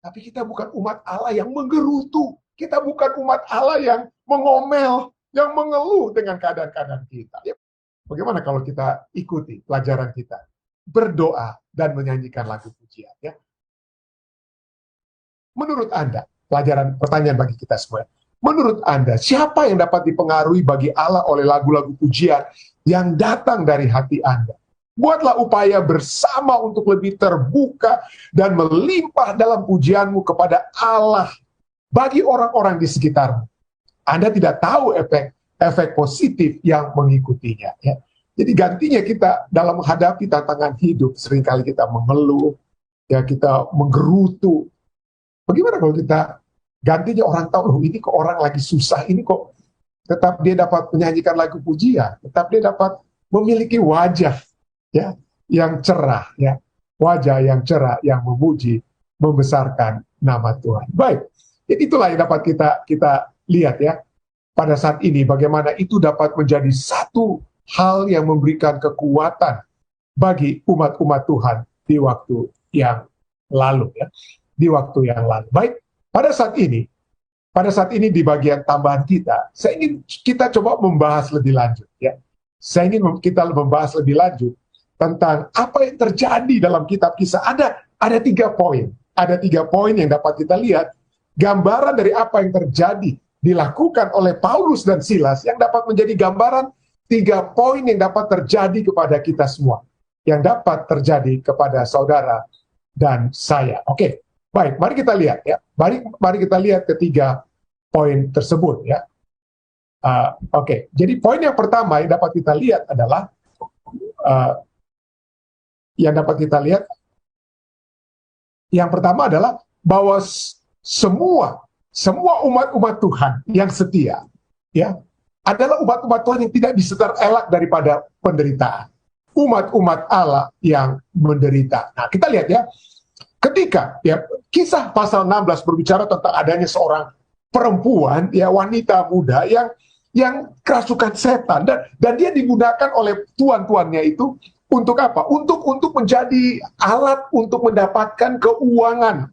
Tapi kita bukan umat Allah yang menggerutu. Kita bukan umat Allah yang mengomel, yang mengeluh dengan keadaan-keadaan kita. Ya, bagaimana kalau kita ikuti pelajaran kita? Berdoa dan menyanyikan lagu pujian. Ya. Menurut Anda, pertanyaan bagi kita semua. Menurut Anda, siapa yang dapat dipengaruhi bagi Allah oleh lagu-lagu pujian yang datang dari hati Anda? Buatlah upaya bersama untuk lebih terbuka dan melimpah dalam pujianmu kepada Allah bagi orang-orang di sekitarmu. Anda tidak tahu efek positif yang mengikutinya. Ya. Jadi gantinya kita dalam menghadapi tantangan hidup, seringkali kita mengeluh, ya kita menggerutu. Bagaimana kalau kita gantinya orang tahu, loh ini kok orang lagi susah, ini kok tetap dia dapat menyanyikan lagu pujian, tetap dia dapat memiliki wajah ya yang cerah, ya wajah yang cerah yang memuji membesarkan nama Tuhan. Baik, jadi itulah yang dapat kita lihat ya pada saat ini, bagaimana itu dapat menjadi satu hal yang memberikan kekuatan bagi umat-umat Tuhan di waktu yang lalu ya, di waktu yang lalu. Baik, pada saat ini di bagian tambahan saya ingin kita coba membahas lebih lanjut ya. Saya ingin kita membahas lebih lanjut tentang apa yang terjadi dalam kitab Kisah. Ada 3 poin. Ada 3 poin yang dapat kita lihat, gambaran dari apa yang terjadi dilakukan oleh Paulus dan Silas yang dapat menjadi gambaran 3 poin yang dapat terjadi kepada kita semua, yang dapat terjadi kepada saudara dan saya. Oke, baik, mari kita lihat ya. Mari kita lihat ketiga poin tersebut ya. Oke, jadi poin yang pertama yang dapat kita lihat adalah yang pertama adalah bahwa semua umat-umat Tuhan yang setia ya adalah umat-umat Tuhan yang tidak bisa terelak daripada penderitaan. Umat-umat Allah yang menderita. Nah, kita lihat ya. Ketika ya Kisah pasal 16 berbicara tentang adanya seorang perempuan ya, wanita muda yang kerasukan setan, dan dia digunakan oleh tuan-tuannya itu untuk apa? Untuk menjadi alat untuk mendapatkan keuangan.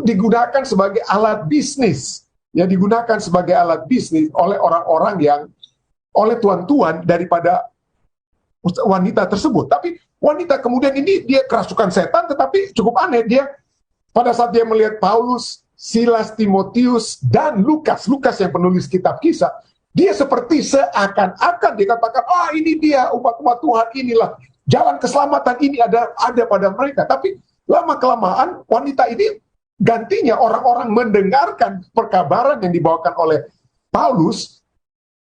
Digunakan sebagai alat bisnis. Ya, digunakan sebagai alat bisnis oleh orang-orang oleh tuan-tuan daripada wanita tersebut. Tapi wanita kemudian ini dia kerasukan setan, tetapi cukup aneh, dia pada saat dia melihat Paulus, Silas, Timotius, dan Lukas yang penulis kitab Kisah, dia seperti seakan-akan dikatakan, ini dia umat-umat Tuhan, inilah jalan keselamatan, ini ada pada mereka. Tapi lama-kelamaan wanita ini gantinya orang-orang mendengarkan perkabaran yang dibawakan oleh Paulus,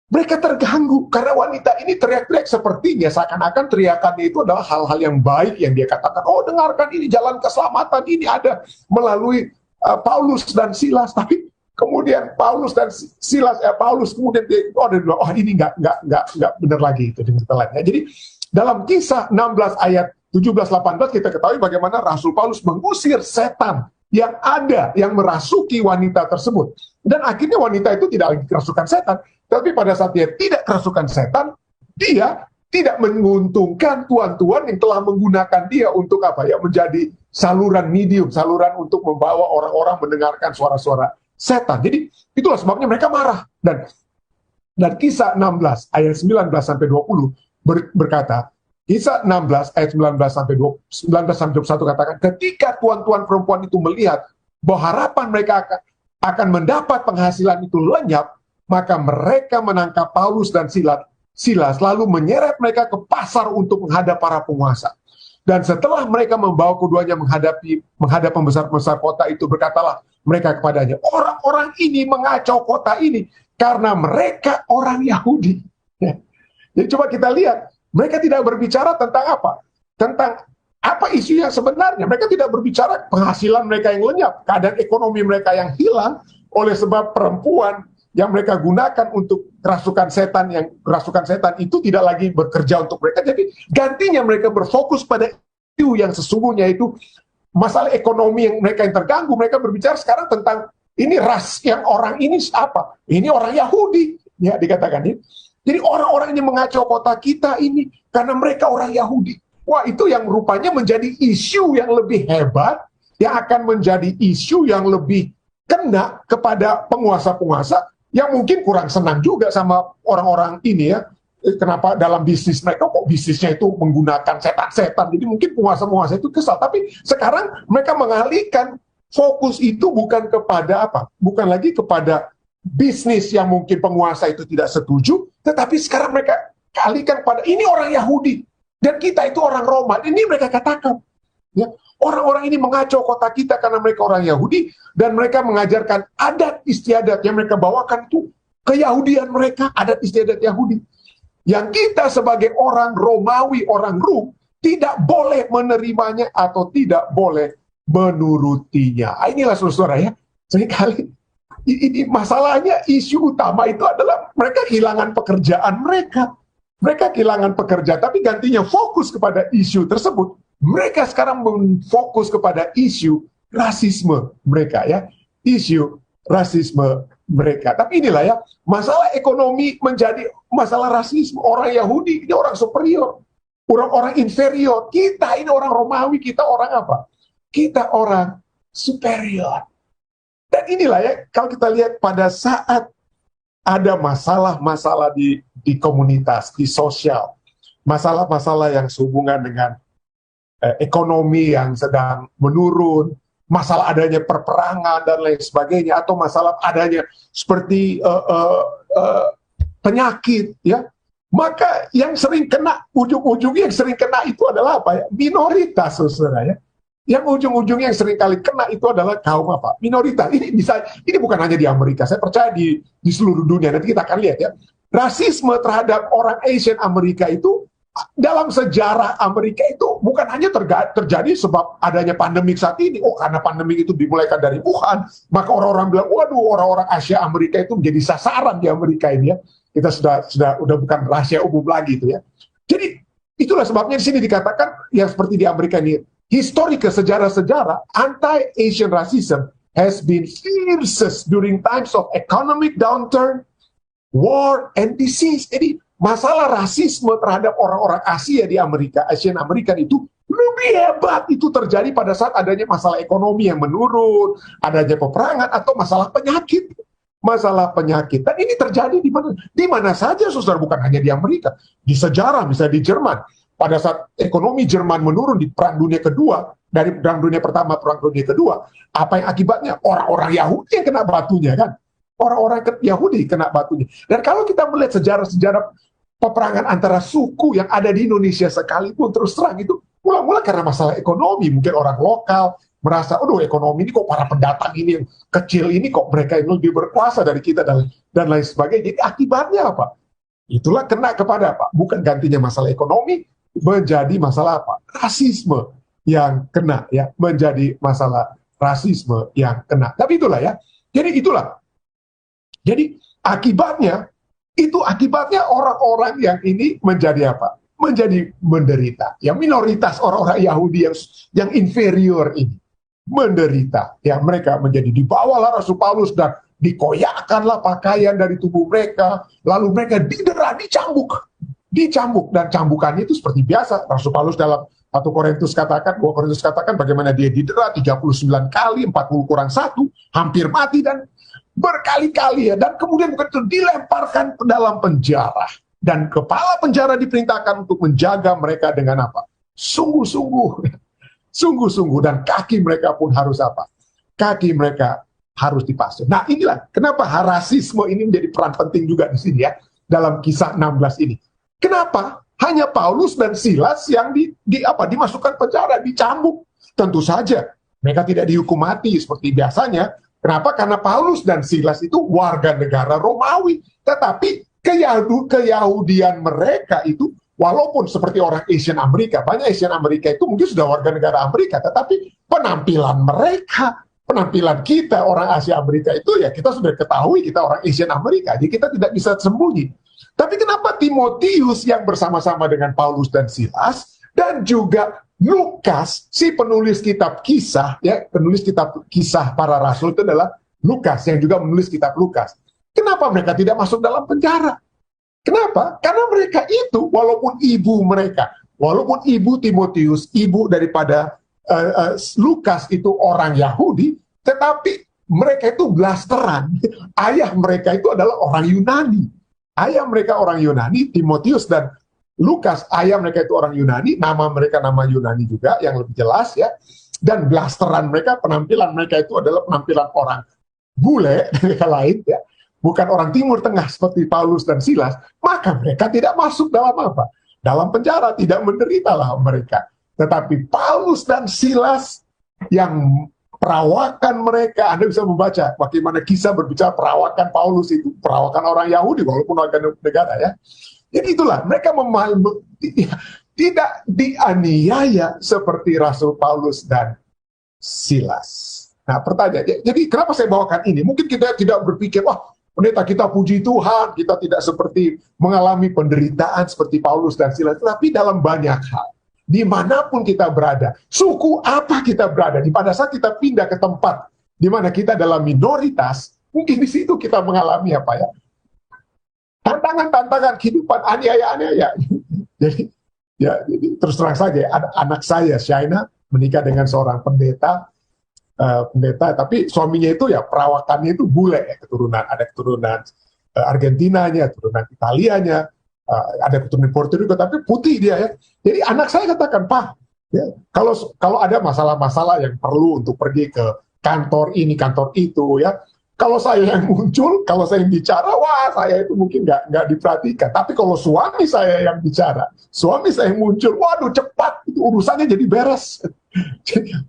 mereka terganggu karena wanita ini teriak-teriak, sepertinya seakan-akan teriakannya itu adalah hal-hal yang baik yang dia katakan. Oh, dengarkan, ini jalan keselamatan, ini ada melalui Paulus dan Silas. Tapi kemudian Paulus dan Silas, Paulus kemudian ini nggak benar lagi itu dengan kata lain. Jadi dalam Kisah 16 ayat 17-18 kita ketahui bagaimana Rasul Paulus mengusir setan yang merasuki wanita tersebut. Dan akhirnya wanita itu tidak lagi kerasukan setan, tapi pada saat dia tidak kerasukan setan, dia tidak menguntungkan tuan-tuan yang telah menggunakan dia untuk apa ya, menjadi saluran medium, saluran untuk membawa orang-orang mendengarkan suara-suara setan. Jadi itulah sebabnya mereka marah. Dan Kisah 16 ayat 19-20 berkata, Kisah 16 ayat 19-21 katakan, ketika tuan-tuan perempuan itu melihat bahwa harapan mereka akan mendapat penghasilan itu lenyap, maka mereka menangkap Paulus dan Silas lalu menyeret mereka ke pasar untuk menghadap para penguasa. Dan setelah mereka membawa keduanya menghadap pembesar-pembesar kota itu, berkatalah mereka kepadanya, orang-orang ini mengacau kota ini karena mereka orang Yahudi. Ya. Jadi coba kita lihat, mereka tidak berbicara tentang apa? Tentang apa isu yang sebenarnya. Mereka tidak berbicara penghasilan mereka yang lenyap, keadaan ekonomi mereka yang hilang oleh sebab perempuan yang mereka gunakan untuk kerasukan setan itu tidak lagi bekerja untuk mereka. Jadi gantinya mereka berfokus pada isu yang sesungguhnya, itu masalah ekonomi yang mereka yang terganggu. Mereka berbicara sekarang tentang ini ras yang orang ini apa? Ini orang Yahudi, ya dikatakan ini. Jadi orang-orang ini mengacau kota kita ini karena mereka orang Yahudi. Wah, itu yang rupanya menjadi isu yang lebih hebat yang akan menjadi isu yang lebih kena kepada penguasa-penguasa yang mungkin kurang senang juga sama orang-orang ini ya. Kenapa dalam bisnis mereka kok bisnisnya itu menggunakan setan-setan. Jadi mungkin penguasa-penguasa itu kesal. Tapi sekarang mereka mengalihkan fokus itu bukan kepada apa? Bukan lagi kepada bisnis yang mungkin penguasa itu tidak setuju, tetapi sekarang mereka alihkan pada ini orang Yahudi dan kita itu orang Roma. Ini mereka katakan. Ya, orang-orang ini mengacau kota kita karena mereka orang Yahudi dan mereka mengajarkan adat istiadat yang mereka bawakan itu keyahudian mereka, adat istiadat Yahudi. Yang kita sebagai orang Romawi, orang Rum, tidak boleh menerimanya atau tidak boleh menurutinya. Inilah saudara ya, seringkali ini masalahnya isu utama itu adalah mereka kehilangan pekerjaan mereka. Mereka kehilangan pekerjaan, tapi gantinya fokus kepada isu tersebut. Mereka sekarang fokus kepada isu rasisme mereka ya, isu rasisme mereka. Tapi inilah ya, masalah ekonomi menjadi masalah rasisme. Orang Yahudi ini orang superior, orang-orang inferior. Kita ini orang Romawi, kita orang apa? Kita orang superior. Dan inilah ya, kalau kita lihat pada saat ada masalah-masalah di komunitas, di sosial, masalah-masalah yang sehubungan dengan ekonomi yang sedang menurun, masalah adanya perperangan dan lain sebagainya, atau masalah adanya seperti penyakit, ya, maka yang sering kena, ujung-ujungnya yang sering kena itu adalah apa ya? Minoritas, saudara ya. Yang ujung-ujungnya yang sering kali kena itu adalah kaum apa? Minoritas. Ini bukan hanya di Amerika, saya percaya di seluruh dunia. Nanti kita akan lihat ya. Rasisme terhadap orang Asian Amerika itu dalam sejarah Amerika itu bukan hanya terjadi sebab adanya pandemik saat ini. Oh, karena pandemik itu dimulaikan dari Wuhan, maka orang-orang bilang, waduh, orang-orang Asia Amerika itu menjadi sasaran di Amerika ini ya. Kita sudah bukan rahasia umum lagi itu ya. Jadi itulah sebabnya di sini dikatakan yang seperti di Amerika ini, historical sejarah-sejarah anti-Asian racism has been fiercest during times of economic downturn, war, and disease. Jadi masalah rasisme terhadap orang-orang Asia di Amerika, Asian American itu lebih hebat itu terjadi pada saat adanya masalah ekonomi yang menurun, adanya peperangan atau masalah penyakit. Masalah penyakit. Dan ini terjadi di mana? Di mana saja, saudara, bukan hanya di Amerika. Di sejarah, misalnya di Jerman. Pada saat ekonomi Jerman menurun di Perang Dunia Kedua, dari Perang Dunia Pertama, Perang Dunia Kedua, apa yang akibatnya? Orang-orang Yahudi yang kena batunya kan? Orang-orang Yahudi kena batunya. Dan kalau kita melihat sejarah-sejarah peperangan antara suku yang ada di Indonesia sekalipun, terus terang itu mula-mula karena masalah ekonomi. Mungkin orang lokal merasa, aduh, ekonomi ini kok para pendatang ini yang kecil ini kok mereka ini lebih berkuasa dari kita dan lain sebagainya. Jadi akibatnya apa? Itulah kena kepada apa? Bukan gantinya masalah ekonomi, menjadi masalah apa? Rasisme yang kena ya, menjadi masalah rasisme yang kena. Tapi itulah ya. Jadi itulah. Jadi akibatnya orang-orang yang ini menjadi apa? Menjadi menderita. Yang minoritas orang-orang Yahudi yang inferior ini menderita. Ya, mereka menjadi dibawalah Rasul Paulus dan dikoyakkanlah pakaian dari tubuh mereka, lalu mereka didera, dicambuk, dan cambukannya itu seperti biasa. Rasul Paulus dalam 2 Korintus katakan bagaimana dia didera 39 kali, 40 kurang 1, hampir mati dan berkali-kali ya, dan kemudian itu dilemparkan ke dalam penjara, dan kepala penjara diperintahkan untuk menjaga mereka dengan apa? Sungguh-sungguh, dan kaki mereka pun harus apa? Kaki mereka harus dipasung. Nah, inilah kenapa rasisme ini menjadi peran penting juga di sini ya, dalam kisah 16 ini. Kenapa hanya Paulus dan Silas yang dimasukkan penjara, dicambuk? Tentu saja mereka tidak dihukum mati seperti biasanya. Kenapa? Karena Paulus dan Silas itu warga negara Romawi, tetapi keyahudian mereka itu, walaupun seperti orang Asian Amerika, banyak Asian Amerika itu mungkin sudah warga negara Amerika, tetapi penampilan mereka, penampilan kita orang Asia Amerika itu ya kita sudah ketahui kita orang Asian Amerika, jadi kita tidak bisa sembunyi. Tapi kenapa Timotius yang bersama-sama dengan Paulus dan Silas dan juga Lukas, si penulis kitab kisah, ya, penulis kitab kisah para rasul itu adalah Lukas yang juga menulis kitab Lukas. Kenapa mereka tidak masuk dalam penjara? Kenapa? Karena mereka itu, walaupun ibu Timotius, ibu daripada Lukas itu orang Yahudi, tetapi mereka itu blasteran. Ayah mereka itu adalah orang Yunani. Ayah mereka orang Yunani, Timotius dan Lukas, ayah mereka itu orang Yunani, nama mereka nama Yunani juga, yang lebih jelas ya. Dan blasteran mereka, penampilan mereka itu adalah penampilan orang bule, mereka lain ya. Bukan orang Timur Tengah seperti Paulus dan Silas, maka mereka tidak masuk dalam apa? Dalam penjara, tidak menderitalah mereka. Tetapi Paulus dan Silas yang perawakan mereka, Anda bisa membaca bagaimana kisah berbicara perawakan Paulus itu, perawakan orang Yahudi walaupun warga negara ya. Jadi itulah, mereka tidak dianiaya seperti Rasul Paulus dan Silas. Nah pertanyaan, jadi kenapa saya bawakan ini? Mungkin kita tidak berpikir, wah pendeta kita puji Tuhan, kita tidak seperti mengalami penderitaan seperti Paulus dan Silas, tapi dalam banyak hal. Dimanapun kita berada, suku apa kita berada, pada saat kita pindah ke tempat di mana kita dalam minoritas, mungkin di situ kita mengalami apa ya? Tantangan-tantangan kehidupan, aniaya-aniaya. Jadi terus terang saja, anak saya, Shaina, menikah dengan seorang pendeta, tapi suaminya itu ya perawakannya itu bule ya, ada keturunan Argentinanya, keturunan Italianya, ada keturunan Puerto Rico, tapi putih dia ya. Jadi anak saya katakan, Pak, ya, kalau ada masalah-masalah yang perlu untuk pergi ke kantor ini, kantor itu ya, kalau saya yang muncul, kalau saya yang bicara, wah saya itu mungkin nggak diperhatikan. Tapi kalau suami saya yang bicara, suami saya yang muncul, waduh cepat, itu urusannya jadi beres.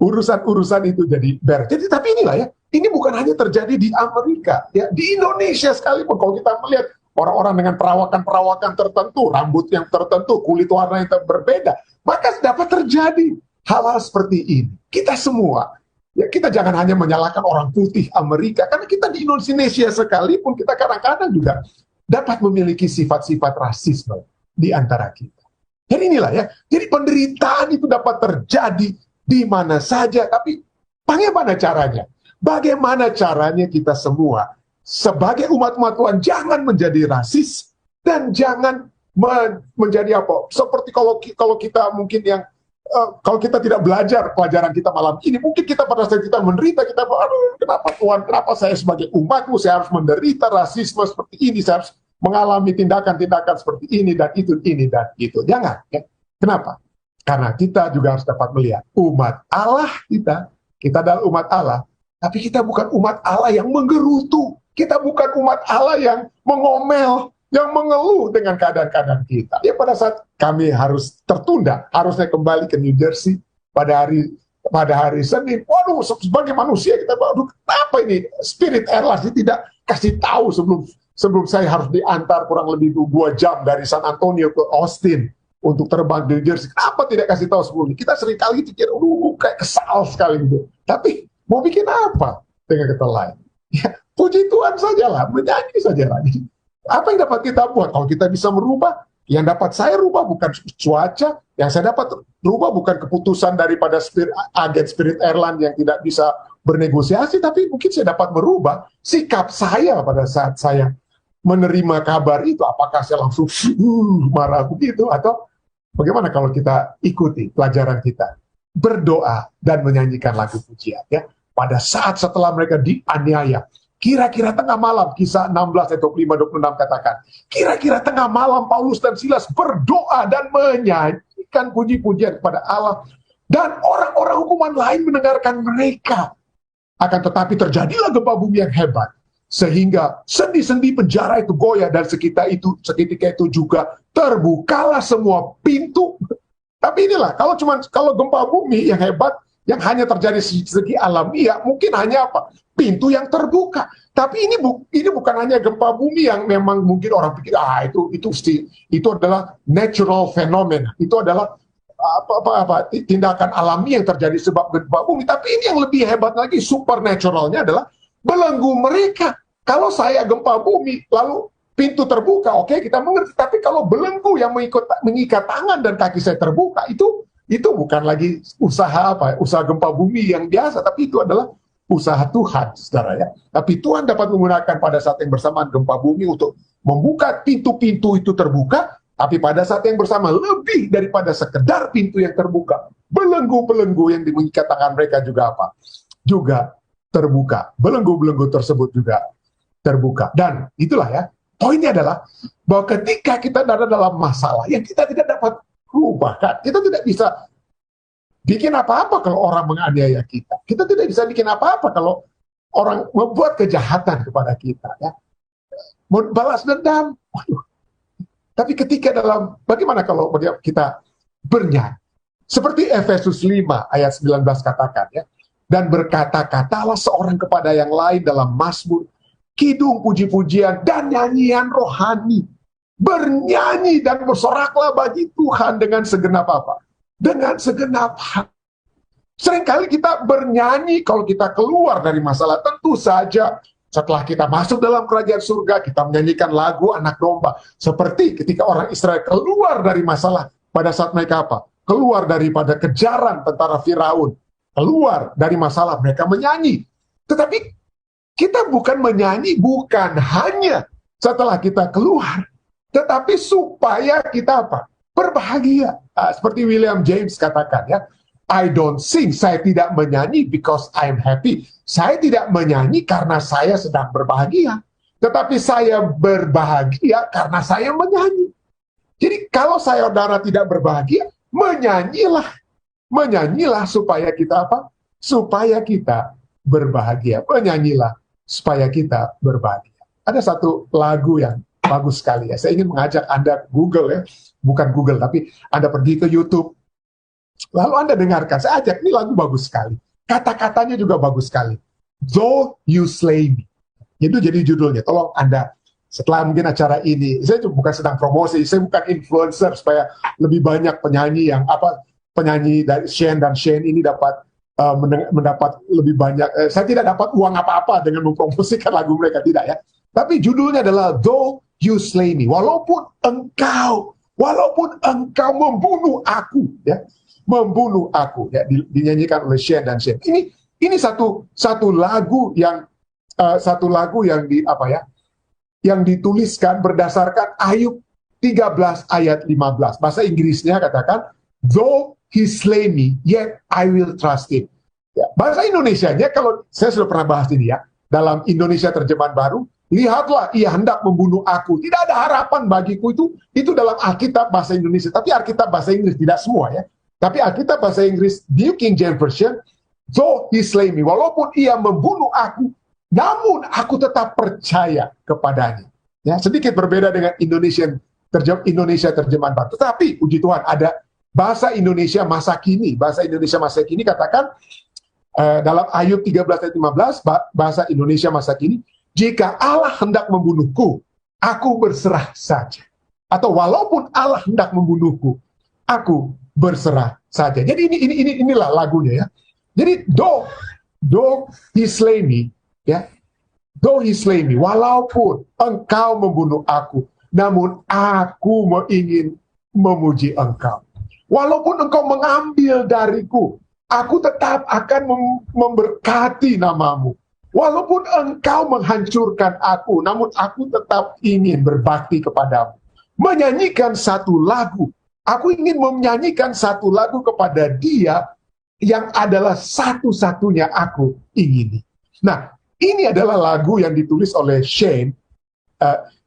Urusan itu jadi beres. Jadi tapi inilah ya, ini bukan hanya terjadi di Amerika, ya di Indonesia sekalipun. Kalau kita melihat orang-orang dengan perawakan-perawakan tertentu, rambut yang tertentu, kulit warna yang berbeda, maka dapat terjadi hal-hal seperti ini. Kita semua. Ya, kita jangan hanya menyalahkan orang putih Amerika, karena kita di Indonesia sekalipun kita kadang-kadang juga dapat memiliki sifat-sifat rasisme di antara kita. Jadi inilah ya, jadi penderitaan itu dapat terjadi di mana saja, tapi bagaimana caranya? Bagaimana caranya kita semua sebagai umat-umat Tuhan jangan menjadi rasis dan jangan menjadi apa? Seperti kalau kita mungkin yang kalau kita tidak belajar pelajaran kita malam ini, mungkin kita pada saat kita menderita, kita aduh kenapa Tuhan, kenapa saya sebagai umatmu, saya harus menderita rasisme seperti ini, saya harus mengalami tindakan-tindakan seperti ini dan itu. Jangan, ya. Kenapa? Karena kita juga harus dapat melihat umat Allah kita adalah umat Allah, tapi kita bukan umat Allah yang menggerutu, kita bukan umat Allah yang mengomel, yang mengeluh dengan keadaan-keadaan kita. Ya pada saat kami harus tertunda, harusnya kembali ke New Jersey pada hari Senin. Waduh, sebagai manusia kita, waduh, kenapa ini Spirit Airlines tidak kasih tahu sebelum saya harus diantar kurang lebih 2 jam dari San Antonio ke Austin untuk terbang di New Jersey. Kenapa tidak kasih tahu sebelumnya? Kita seringkali pikir, kayak kesal sekali gitu. Tapi mau bikin apa dengan kata lain? Ya, puji Tuhan sajalah, menyanyi sajalah. Apa yang dapat kita buat? Kalau kita bisa merubah, yang dapat saya rubah bukan cuaca, yang saya dapat rubah bukan keputusan daripada agen Spirit Airlines yang tidak bisa bernegosiasi, tapi mungkin saya dapat merubah sikap saya pada saat saya menerima kabar itu. Apakah saya langsung marah begitu, atau bagaimana kalau kita ikuti pelajaran kita, berdoa dan menyanyikan lagu pujian ya. Pada saat setelah mereka dianiaya, kira-kira tengah malam, Kisah 16 ayat 25-26 katakan, kira-kira tengah malam Paulus dan Silas berdoa dan menyanyikan puji-pujian kepada Allah, dan orang-orang hukuman lain mendengarkan mereka. Akan tetapi terjadilah gempa bumi yang hebat, sehingga sendi-sendi penjara itu goyah, dan seketika itu juga terbukalah semua pintu. Tapi inilah, kalau gempa bumi yang hebat, yang hanya terjadi segi alamiah, mungkin hanya apa? Pintu yang terbuka. Tapi ini bukan hanya gempa bumi yang memang mungkin orang pikir itu adalah natural phenomena. Itu adalah tindakan alami yang terjadi sebab gempa bumi. Tapi ini yang lebih hebat lagi, supernaturalnya adalah belenggu mereka. Kalau saya gempa bumi lalu pintu terbuka, oke, kita mengerti. Tapi kalau belenggu yang mengikat tangan dan kaki saya terbuka, itu bukan lagi usaha gempa bumi yang biasa, tapi itu adalah usaha Tuhan, saudara ya. Tapi Tuhan dapat menggunakan pada saat yang bersamaan gempa bumi untuk membuka pintu-pintu itu terbuka, Tapi pada saat yang bersama, lebih daripada sekedar pintu yang terbuka, belenggu-belenggu yang mengikat tangan mereka juga apa? Juga terbuka. Belenggu-belenggu tersebut juga terbuka. Dan itulah ya, poinnya adalah bahwa ketika kita ada dalam masalah yang kita tidak dapat rubahkan, kita tidak bisa bikin apa-apa kalau orang menganiaya kita. Kita tidak bisa bikin apa-apa kalau orang membuat kejahatan kepada kita. Ya. Balas dendam. Waduh. Tapi ketika bagaimana kalau kita bernyanyi? Seperti Efesus 5 ayat 19 katakan ya. Dan berkata-katalah seorang kepada yang lain dalam mazmur, kidung, puji-pujian, dan nyanyian rohani. Bernyanyi dan bersoraklah bagi Tuhan dengan segenap apa? Dengan segenap hati. Seringkali kita bernyanyi kalau kita keluar dari masalah. Tentu saja setelah kita masuk dalam kerajaan surga, kita menyanyikan lagu anak domba. Seperti ketika orang Israel keluar dari masalah pada saat mereka apa? Keluar daripada kejaran tentara Firaun. Keluar dari masalah, mereka menyanyi. Tetapi kita bukan menyanyi, bukan hanya setelah kita keluar. Tetapi supaya kita apa? Berbahagia. Seperti William James katakan ya, I don't sing, saya tidak menyanyi because I'm happy. Saya tidak menyanyi karena saya sedang berbahagia. Tetapi saya berbahagia karena saya menyanyi. Jadi kalau saudara tidak berbahagia, menyanyilah. Menyanyilah supaya kita apa? Supaya kita berbahagia. Menyanyilah supaya kita berbahagia. Ada satu lagu yang bagus sekali ya. Saya ingin mengajak Anda Google ya. Bukan Google, tapi Anda pergi ke YouTube. Lalu Anda dengarkan, saya ajak, ini lagu bagus sekali. Kata-katanya juga bagus sekali. Though you slay me. Itu jadi judulnya. Tolong Anda, setelah mungkin acara ini, saya bukan sedang promosi, saya bukan influencer supaya lebih banyak penyanyi dari Shane dan Shane ini dapat mendapat lebih banyak. Saya tidak dapat uang apa-apa dengan mempromosikan lagu mereka, tidak ya. Tapi judulnya adalah Though you slay me. Walaupun engkau membunuh aku, ya. Membunuh aku ya, dinyanyikan oleh Shane dan Shane. Ini satu lagu yang yang dituliskan berdasarkan Ayub 13 ayat 15. Bahasa Inggrisnya katakan, though he slay me, yet I will trust him. Ya, bahasa Indonesianya, kalau saya sudah pernah bahas ini ya, dalam Indonesia terjemahan baru, lihatlah ia hendak membunuh aku. Tidak ada harapan bagiku, itu dalam Alkitab bahasa Indonesia. Tapi Alkitab bahasa Inggris tidak semua ya. Tapi Alkitab bahasa Inggris, New King James Version, though he slay me, walaupun ia membunuh aku, namun aku tetap percaya kepadanya. Ya, sedikit berbeda dengan Indonesia terjemahan baru. Tetapi puji Tuhan ada bahasa Indonesia masa kini. Bahasa Indonesia masa kini katakan dalam Ayub 13 ayat 15, bahasa Indonesia masa kini, jika Allah hendak membunuhku, aku berserah saja. Atau walaupun Allah hendak membunuhku, aku berserah saja. Jadi inilah lagunya ya. Jadi though he slay me, ya. Though he slay me, walaupun engkau membunuh aku, namun aku ingin memuji engkau. Walaupun engkau mengambil dariku, aku tetap akan memberkati namamu. Walaupun engkau menghancurkan aku, namun aku tetap ingin berbakti kepadamu. Menyanyikan satu lagu. Aku ingin menyanyikan satu lagu kepada Dia yang adalah satu-satunya aku ingini. Nah, ini adalah lagu yang ditulis oleh Shane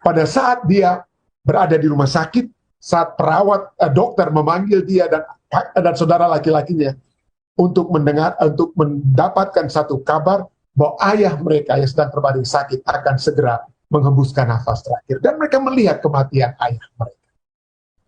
pada saat dia berada di rumah sakit, saat perawat dokter memanggil dia dan saudara laki-lakinya untuk mendapatkan satu kabar bahwa ayah mereka yang sedang terbaring sakit akan segera menghembuskan nafas terakhir, dan mereka melihat kematian ayah mereka.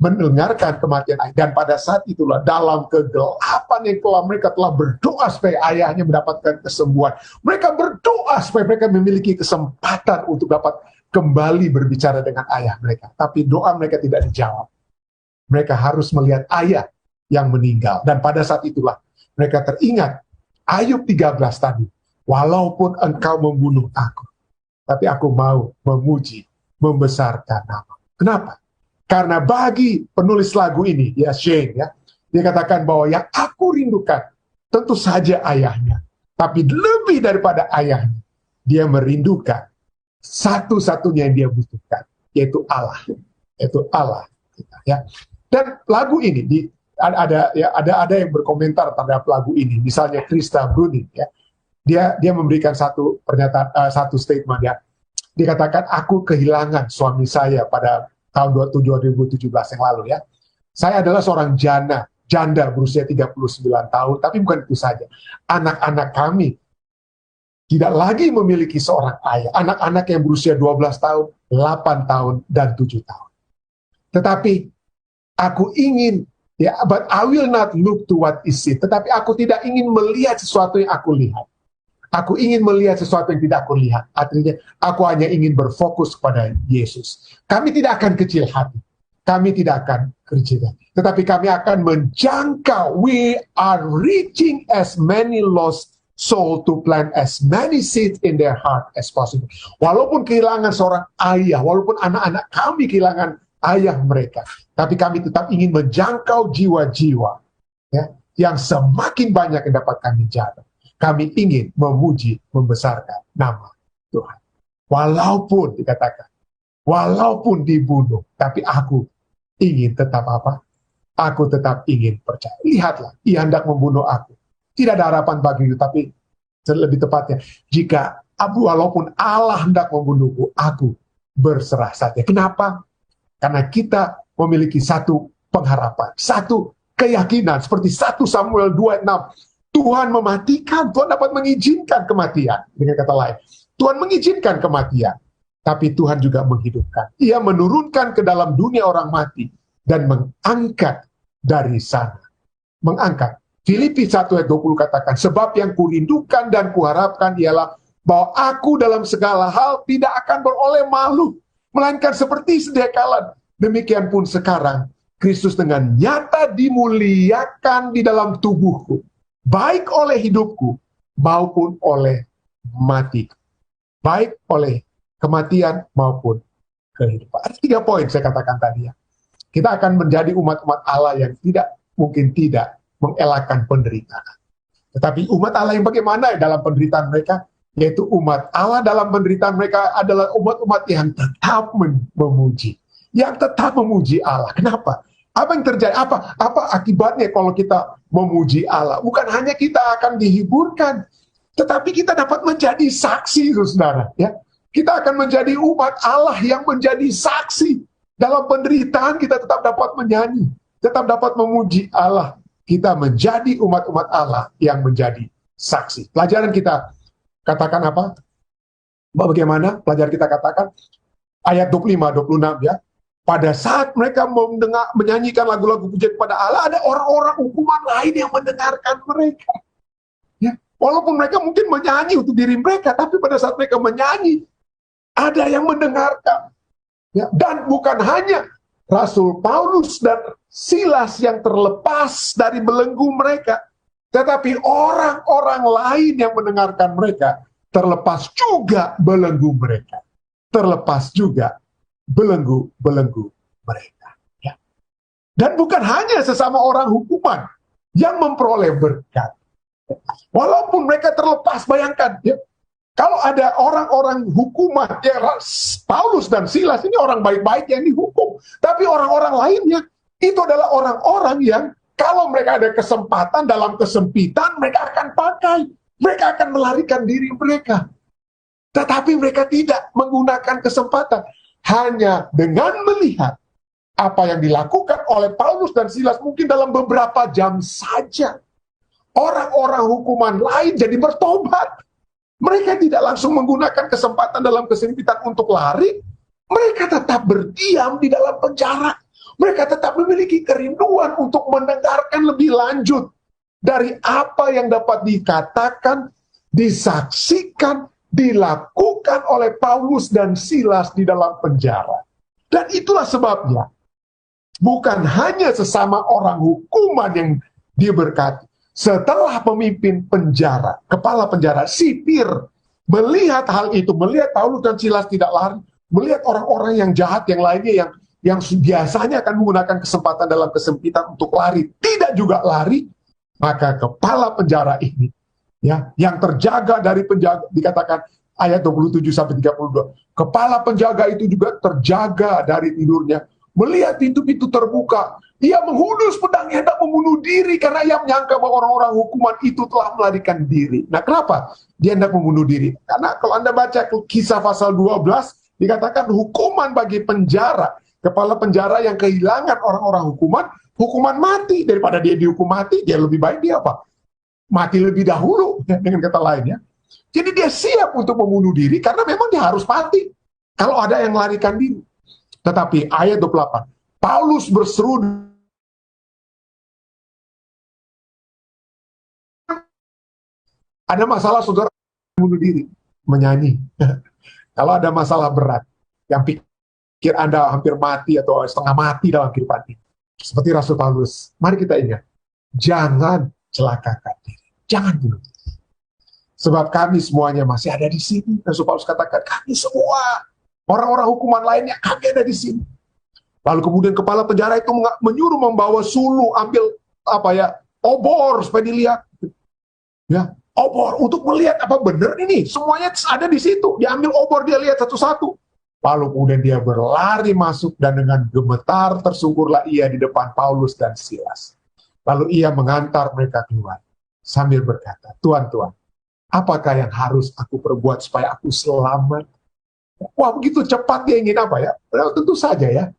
Mendengarkan kematian ayah. Dan pada saat itulah dalam kegelapan yang mereka telah berdoa supaya ayahnya mendapatkan kesembuhan. Mereka berdoa supaya mereka memiliki kesempatan untuk dapat kembali berbicara dengan ayah mereka. Tapi doa mereka tidak dijawab. Mereka harus melihat ayah yang meninggal. Dan pada saat itulah mereka teringat Ayub 13 tadi. Walaupun engkau membunuh aku, tapi aku mau memuji, membesarkan nama. Kenapa? Karena bagi penulis lagu ini, ya Shane, ya, dia katakan bahwa yang aku rindukan tentu saja ayahnya. Tapi lebih daripada ayahnya, dia merindukan satu-satunya yang dia butuhkan, yaitu Allah. Yaitu Allah kita. ya. Dan lagu ini ada yang berkomentar terhadap lagu ini, misalnya Krista Bruning, ya. Dia memberikan satu pernyataan, satu statement, ya. Dikatakan, aku kehilangan suami saya pada tahun 2017 yang lalu, ya. Saya adalah seorang janda berusia 39 tahun, tapi bukan itu saja. Anak-anak kami tidak lagi memiliki seorang ayah. Anak-anak yang berusia 12 tahun, 8 tahun, dan 7 tahun. Tetapi aku ingin, ya, but I will not look to what is it. Tetapi aku tidak ingin melihat sesuatu yang aku lihat. Aku ingin melihat sesuatu yang tidak aku lihat. Artinya, aku hanya ingin berfokus kepada Yesus. Kami tidak akan kecil hati. Kami tidak akan kecil hati. Tetapi kami akan menjangkau. We are reaching as many lost soul to plant as many seeds in their heart as possible. Walaupun kehilangan seorang ayah, walaupun anak-anak kami kehilangan ayah mereka, tapi kami tetap ingin menjangkau jiwa-jiwa, ya, yang semakin banyak yang dapat kami jaga. Kami ingin memuji, membesarkan nama Tuhan. Walaupun dikatakan, walaupun dibunuh, tapi aku ingin tetap apa? Aku tetap ingin percaya. Lihatlah, ia hendak membunuh aku. Tidak ada harapan bagiku, tapi lebih tepatnya, jika walaupun Allah hendak membunuhku, aku berserah saja. Kenapa? Karena kita memiliki satu pengharapan, satu keyakinan, seperti 1 Samuel 2:6. Tuhan mematikan, Tuhan dapat mengizinkan kematian. Dengan kata lain, Tuhan mengizinkan kematian, tapi Tuhan juga menghidupkan. Ia menurunkan ke dalam dunia orang mati dan mengangkat dari sana. Mengangkat. Filipi 1:20 katakan, sebab yang kurindukan dan kuharapkan ialah bahwa aku dalam segala hal tidak akan beroleh malu, melainkan seperti sedia kala. Demikian pun sekarang, Kristus dengan nyata dimuliakan di dalam tubuhku, baik oleh hidupku maupun oleh matiku. Baik oleh kematian maupun kehidupan. Ada 3 poin saya katakan tadi, ya. Kita akan menjadi umat-umat Allah yang mungkin tidak mengelakkan penderitaan. Tetapi umat Allah yang bagaimana dalam penderitaan mereka? Yaitu umat Allah dalam penderitaan mereka adalah umat-umat yang tetap memuji. Yang tetap memuji Allah. Kenapa? Apa yang terjadi? Apa akibatnya kalau kita memuji Allah? Bukan hanya kita akan dihiburkan, tetapi kita dapat menjadi saksi, saudara. Ya, kita akan menjadi umat Allah yang menjadi saksi. Dalam penderitaan kita tetap dapat menyanyi, tetap dapat memuji Allah. Kita menjadi umat-umat Allah yang menjadi saksi. Pelajaran kita katakan apa? Bagaimana pelajaran kita katakan? Ayat 25-26, ya. Pada saat mereka menyanyikan lagu-lagu pujian kepada Allah, ada orang-orang hukuman lain yang mendengarkan mereka. Ya. Walaupun mereka mungkin menyanyi untuk diri mereka, tapi pada saat mereka menyanyi, ada yang mendengarkan. Ya. Dan bukan hanya Rasul Paulus dan Silas yang terlepas dari belenggu mereka, tetapi orang-orang lain yang mendengarkan mereka terlepas juga belenggu mereka. Terlepas juga belenggu mereka. Ya. Dan bukan hanya sesama orang hukuman yang memperoleh berkat. Walaupun mereka terlepas, bayangkan, ya, kalau ada orang-orang hukuman, ya, Paulus dan Silas ini orang baik-baik yang dihukum, tapi orang-orang lainnya itu adalah orang-orang yang kalau mereka ada kesempatan dalam kesempitan, mereka akan pakai, mereka akan melarikan diri mereka. Tetapi mereka tidak menggunakan kesempatan. Hanya dengan melihat apa yang dilakukan oleh Paulus dan Silas mungkin dalam beberapa jam saja, orang-orang hukuman lain jadi bertobat. Mereka tidak langsung menggunakan kesempatan dalam kesempitan untuk lari. Mereka tetap berdiam di dalam penjara. Mereka tetap memiliki kerinduan untuk mendengarkan lebih lanjut dari apa yang dapat dikatakan, disaksikan, dilakukan oleh Paulus dan Silas di dalam penjara. Dan itulah sebabnya bukan hanya sesama orang hukuman yang diberkati. Setelah pemimpin penjara, kepala penjara, sipir, melihat hal itu, melihat Paulus dan Silas tidak lari, melihat orang-orang yang jahat yang lainnya yang biasanya akan menggunakan kesempatan dalam kesempitan untuk lari, tidak juga lari, maka kepala penjara ini, ya, yang terjaga dari penjaga, dikatakan ayat 27-32, kepala penjaga itu juga terjaga dari tidurnya, melihat pintu-pintu terbuka, dia menghunus pedangnya hendak membunuh diri karena ia menyangka bahwa orang-orang hukuman itu telah melarikan diri. Nah, kenapa dia hendak membunuh diri? Karena kalau Anda baca Kisah pasal 12, dikatakan hukuman bagi penjara, kepala penjara yang kehilangan orang-orang hukuman mati. Daripada dia dihukum mati, dia lebih baik dia apa? Mati lebih dahulu, dengan kata lainnya. Jadi dia siap untuk membunuh diri karena memang dia harus mati kalau ada yang melarikan diri. Tetapi ayat 28, Paulus berseru, ada masalah saudara bunuh diri, menyanyi. Kalau ada masalah berat, yang pikir Anda hampir mati atau setengah mati dalam kehidupan ini, seperti Rasul Paulus, mari kita ingat, jangan celakakan diri, jangan bunuh diri. Sebab kami semuanya masih ada di sini. Rasul Paulus katakan, kami semua, orang-orang hukuman lainnya, kami ada di sini. Lalu kemudian kepala penjara itu menyuruh membawa suluh, ambil obor supaya dilihat. Ya, obor untuk melihat apa benar ini. Semuanya ada di situ. Diambil obor, dia lihat satu-satu. Lalu kemudian dia berlari masuk dan dengan gemetar tersungkurlah ia di depan Paulus dan Silas. Lalu ia mengantar mereka keluar sambil berkata, Tuan, apakah yang harus aku perbuat supaya aku selamat? Wah, begitu cepat dia ingin apa ya? Tentu saja ya.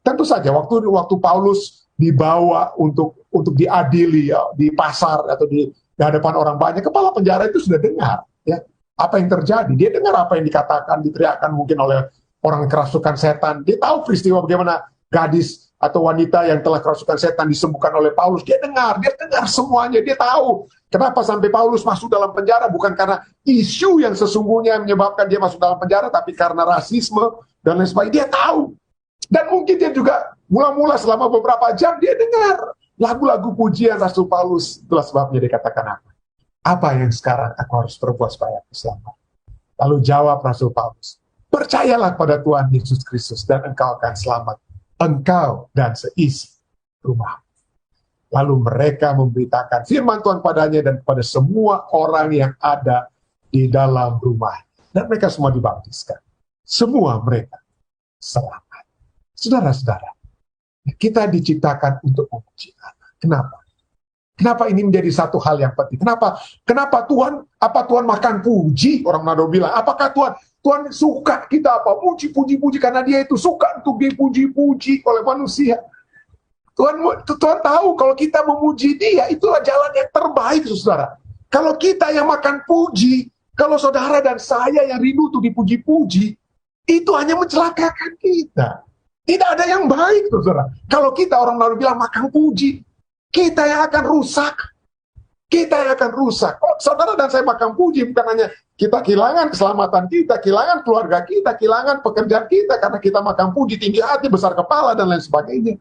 Tentu saja waktu Paulus dibawa untuk diadili ya, di pasar atau di hadapan orang banyak, kepala penjara itu sudah dengar ya apa yang terjadi. Dia dengar apa yang dikatakan, diteriakkan mungkin oleh orang yang kerasukan setan. Dia tahu peristiwa bagaimana gadis atau wanita yang telah kerasukan setan disembuhkan oleh Paulus. Dia dengar semuanya. Dia tahu kenapa sampai Paulus masuk dalam penjara, bukan karena isu yang sesungguhnya yang menyebabkan dia masuk dalam penjara, tapi karena rasisme dan lain sebagainya. Dia tahu. Dan mungkin dia juga mula-mula selama beberapa jam dia dengar lagu-lagu pujian Rasul Paulus. Itulah sebabnya dia katakan apa? Apa yang sekarang aku harus perbuat supaya aku selamat? Lalu jawab Rasul Paulus, percayalah pada Tuhan Yesus Kristus dan engkau akan selamat, engkau dan seisi rumah. Lalu mereka memberitakan firman Tuhan padanya dan kepada semua orang yang ada di dalam rumah. Dan mereka semua dibaptiskan. Semua mereka selamat. Saudara-saudara, kita diciptakan untuk memuji Allah. Kenapa? Kenapa ini menjadi satu hal yang penting? Kenapa Tuhan? Apa Tuhan makan puji? Orang Manado bilang, apakah Tuhan suka kita apa? Puji-puji karena Dia itu suka untuk dipuji-puji oleh manusia. Tuhan tahu kalau kita memuji Dia, itulah jalan yang terbaik, saudara. Kalau kita yang makan puji, kalau saudara dan saya yang rindu untuk dipuji-puji, itu hanya mencelakakan kita. Tidak ada yang baik, saudara. Kalau kita, orang lalu bilang makan puji, kita yang akan rusak. Kita yang akan rusak. Oh, saudara dan saya makan puji, bukan hanya kita kehilangan keselamatan kita, kehilangan keluarga kita, kehilangan pekerjaan kita, karena kita makan puji, tinggi hati, besar kepala, dan lain sebagainya.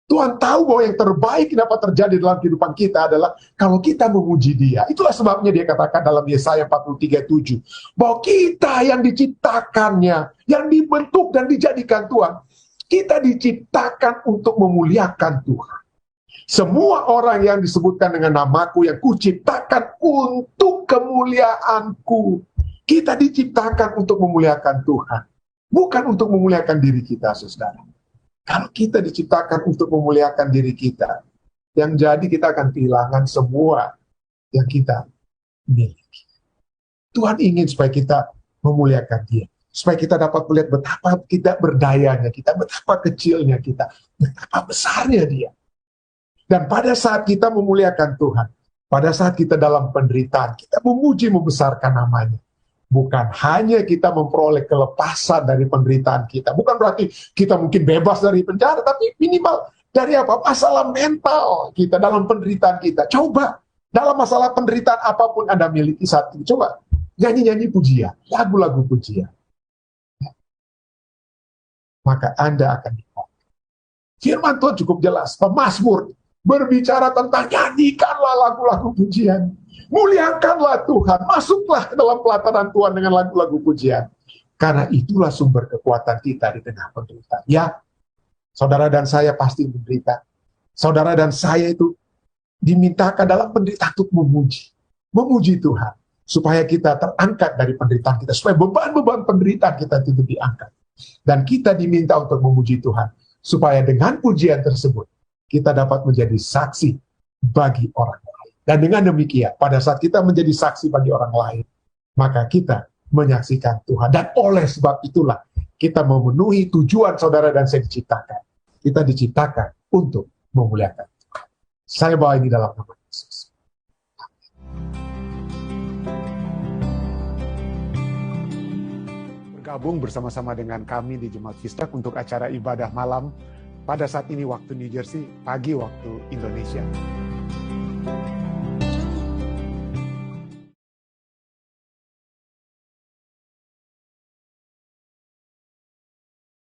Tuhan tahu bahwa yang terbaik dapat terjadi dalam kehidupan kita adalah kalau kita memuji Dia. Itulah sebabnya Dia katakan dalam Yesaya 43:7, bahwa kita yang diciptakannya, yang dibentuk dan dijadikan Tuhan, kita diciptakan untuk memuliakan Tuhan. Semua orang yang disebutkan dengan namaku yang kuciptakan untuk kemuliaanku. Kita diciptakan untuk memuliakan Tuhan. Bukan untuk memuliakan diri kita, saudara. Kalau kita diciptakan untuk memuliakan diri kita, yang jadi kita akan kehilangan semua yang kita miliki. Tuhan ingin supaya kita memuliakan Dia. Supaya kita dapat melihat betapa kita berdayanya kita, betapa kecilnya kita, betapa besarnya Dia. Dan pada saat kita memuliakan Tuhan, pada saat kita dalam penderitaan, kita memuji membesarkan namanya. Bukan hanya kita memperoleh kelepasan dari penderitaan kita, bukan berarti kita mungkin bebas dari penjara, tapi minimal dari apa? Masalah mental kita dalam penderitaan kita. Coba, dalam masalah penderitaan apapun Anda miliki saat ini, coba nyanyi-nyanyi pujian, lagu-lagu pujian. Maka Anda akan dipakai. Firman Tuhan cukup jelas. Pemazmur berbicara tentang nyanyikanlah lagu-lagu pujian. Muliakanlah Tuhan. Masuklah ke dalam pelataran Tuhan dengan lagu-lagu pujian. Karena itulah sumber kekuatan kita di tengah penderitaan. Ya, saudara dan saya pasti menderita. Saudara dan saya itu dimintakan dalam penderitaan untuk memuji. Memuji Tuhan. Supaya kita terangkat dari penderitaan kita. Supaya beban-beban penderitaan kita itu diangkat. Dan kita diminta untuk memuji Tuhan. supaya dengan pujian tersebut kita dapat menjadi saksi bagi orang lain. Dan dengan demikian, pada saat kita menjadi saksi bagi orang lain, maka kita menyaksikan Tuhan. Dan oleh sebab itulah kita memenuhi tujuan saudara dan saya diciptakan. Kita diciptakan untuk memuliakan Tuhan. Saya bawa ini dalam nama Yesus. Bergabung bersama-sama dengan kami di Jemaat Vistak untuk acara ibadah malam pada saat ini waktu New Jersey, pagi waktu Indonesia.